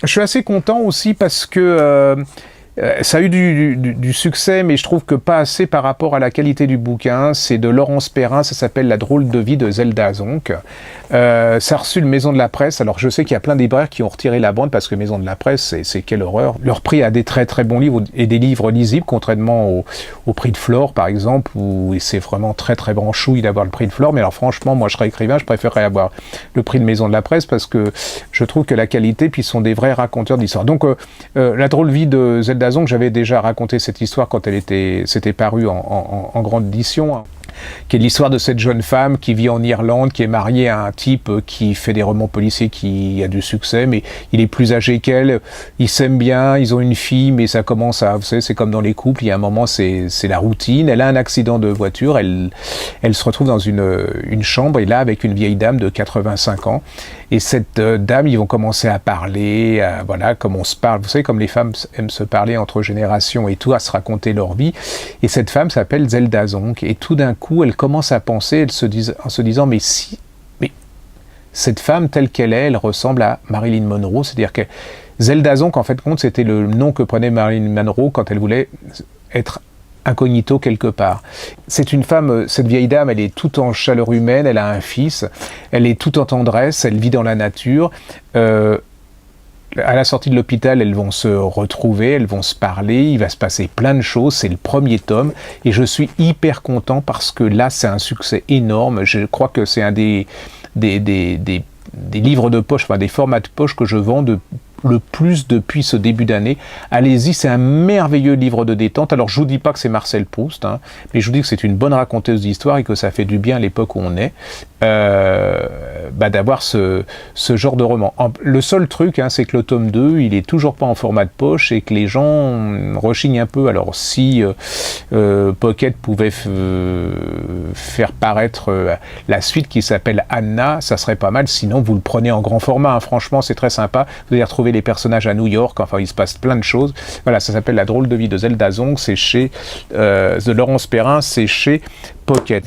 Je suis assez content aussi parce que ça a eu du succès, mais je trouve que pas assez par rapport à la qualité du bouquin. C'est de Laurence Perrin, ça s'appelle La drôle de vie de Zelda Zonk. Ça a reçu le Maison de la Presse. Alors je sais qu'il y a plein de libraires qui ont retiré la bande parce que Maison de la Presse, c'est quelle horreur. Leur prix a des très très bons livres et des livres lisibles, contrairement au prix de Flore par exemple, où c'est vraiment très très branchouille d'avoir le prix de Flore. Mais alors franchement, moi je serais écrivain, je préférerais avoir le prix de Maison de la Presse parce que je trouve que la qualité, puis ils sont des vrais raconteurs d'histoire. Donc La drôle de vie de Zelda Zonk, j'avais déjà raconté cette histoire quand c'était paru en grande édition, qui est l'histoire de cette jeune femme qui vit en Irlande, qui est mariée à un type qui fait des romans policiers, qui a du succès, mais il est plus âgé qu'elle, ils s'aiment bien, ils ont une fille, mais ça commence à, vous savez, c'est comme dans les couples, il y a un moment, c'est la routine, elle a un accident de voiture, elle se retrouve dans une chambre, et là, avec une vieille dame de 85 ans, et cette dame, ils vont commencer à parler, voilà, comme on se parle, vous savez, comme les femmes aiment se parler entre générations et tout, à se raconter leur vie, et cette femme s'appelle Zelda Zonk, et tout d'un coup, elle commence à penser, en se disant, mais cette femme telle qu'elle est, elle ressemble à Marilyn Monroe, c'est-à-dire que Zelda Zonk, en fait, compte, c'était le nom que prenait Marilyn Monroe quand elle voulait être incognito quelque part. C'est une femme, cette vieille dame, elle est toute en chaleur humaine, elle a un fils, elle est toute en tendresse, elle vit dans la nature. À la sortie de l'hôpital, elles vont se retrouver, elles vont se parler, il va se passer plein de choses, c'est le premier tome, et je suis hyper content parce que là, c'est un succès énorme. Je crois que c'est un des livres de poche, enfin des formats de poche que je vends le plus depuis ce début d'année. Allez-y, c'est un merveilleux livre de détente. Alors je vous dis pas que c'est Marcel Proust, hein, mais je vous dis que c'est une bonne raconteuse d'histoire et que ça fait du bien à l'époque où on est d'avoir ce genre de roman. Le seul truc, hein, c'est que le tome 2, il est toujours pas en format de poche et que les gens rechignent un peu. Alors si Pocket pouvait faire paraître la suite qui s'appelle Anna, ça serait pas mal. Sinon, vous le prenez en grand format, hein. Franchement, c'est très sympa. Vous allez retrouver les personnages à New York, enfin il se passe plein de choses. Voilà, ça s'appelle La drôle de vie de Zelda Zonk, c'est chez de Laurence Perrin, c'est chez Pocket.